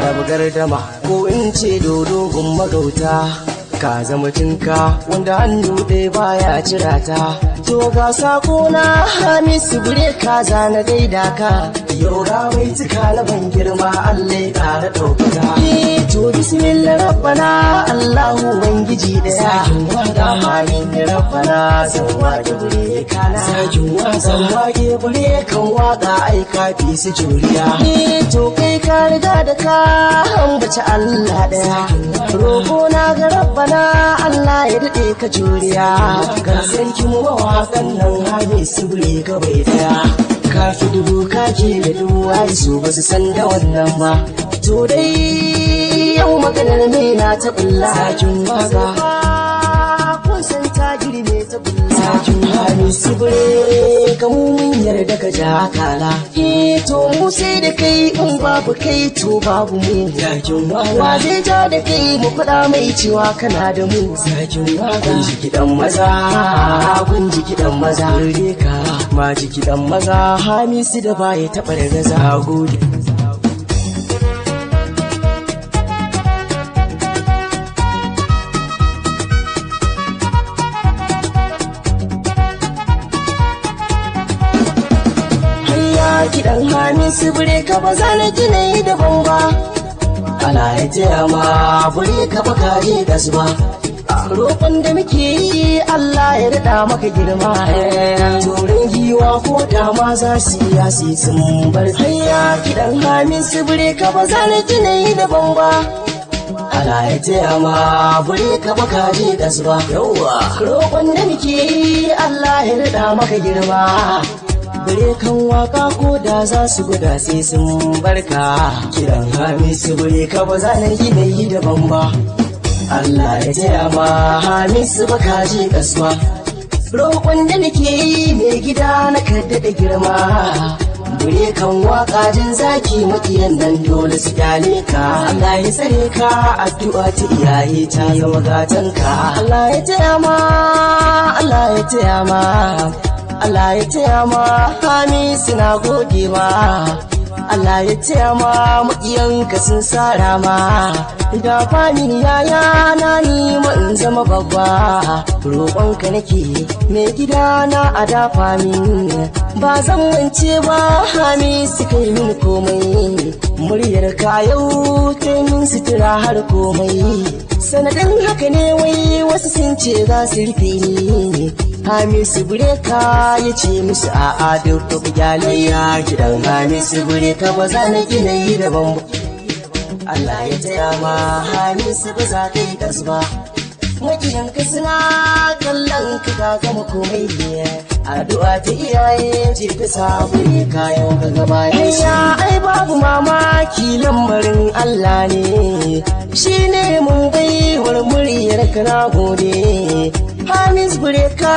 Rabu gardama ko in ce dodo gun magauta, ka zama tinka wanda hannu ɗaya baya cira ta. To ga sako na Hamisu Breka zana gaida ka, yau ga bai tuka na ban girma Allah ya ƙara ɗaukaka. To bismillah rabbana Allahu ubangiji ɗaya, ga halin rabbana zan wage Breka na, zan wage Brekan waka aika fi su juriya. To kai ka riga da ka ambaci Allah ɗaya, roƙo na ga rabbana Allah ya daɗe ka juriya. Ga sarkin mawaƙan nan Hamisu Breka bai ɗaya, ka fi dubu ka ke da duwa su ba su san da wannan ba. To dai yau maganar me na ta bulla, sakin waka kun san ta girme ta bulla. Sakin Hamisu Breka mu mun yarda ka ja kala, to mu sai da kai in babu kai to babu mu. Sakin waka zai ja da kai mu faɗa mai cewa kana da mu. Sakin waka kun ji kiɗan maza, kun ji kiɗan maza. Breka ma ji kiɗan maza, Hamisu da baya taɓa da gaza. Gode. Kiɗan Hamisu Breka ba za na ji na yi daban ba, Allah ya taya ma Breka ba ka je kasuwa. Roƙon da muke yi Allah ya daɗa maka girma, turin giwa ko dama za su yi yasi sun bar. Hayya kiɗan Hamisu Breka ba za na ji na yi daban ba, Allah ya taya ma Breka ba ka je kasuwa. Roƙon da muke yi Allah ya daɗa maka girma, Brekan waka ko da za su gwada sai sun barka. Kiran Hamisu Breka ba za na yi na yi daban ba, Allah ya taya ma Hamisu ba ka je kasuwa. Roƙon da nake yi mai gida na kadda da girma, Brekan waka jin zaki makiyan nan dole su kyale ka. Allah ya tsare ka, addu'a ta iyaye ta zama gatanka. Allah ya taya ma, Allah ya taya ma, Allah ya taya ma Hamisu na gode ma. Allah ya taya ma maƙiyanka sun sara ma, da fani yaya na ni in zama babba. Roƙonka nake mai gida na a dafa min, ba zan wance ba Hamisu kai min komai. Muryar ka yau ta min sutura har komai, sanadin haka ne wai wasu sun ce za su rufe ni. Hamisu Breka ya ce musu a'a duk ku gyalaya. Kiɗan Hamisu Breka ba za na gina yi daban ba, Allah ya taya ma Hamisu ba za ka yi kasu ba. Makiyanka suna kallon ka ka gama komai, addu'a ta iyaye ce ta sa Breka yau ka gaba ya. Ai babu mamaki lamarin Allah ne, shi ne mun baiwar muryar ka na gode. Hamisu Breka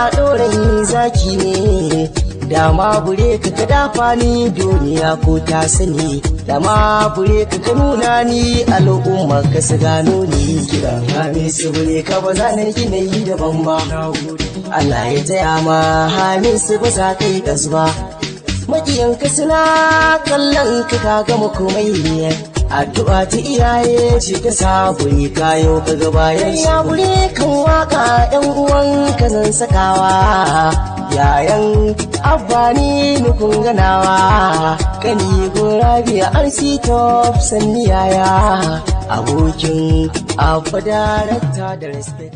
a ɗorayi zaki ne, dama Breka ka dafa ni duniya ko ta sani, dama Breka ka nuna ni al'umma ka su gano ni. Kiran Hamisu Breka ba za na gina yi daban ba, Allah ya taya ma Hamisu ba za ka yi kasu ba. Maƙiyanka suna kallon ka ka gama komai, addu'a ta iyaye ce ta sa Breka yau ka gaba ya. Brekan waka yan uwan ka zan sakawa, yayan abba ni nukun ganawa, kani gorabiya RC Top sanni yaya, abokin abba darakta da respect.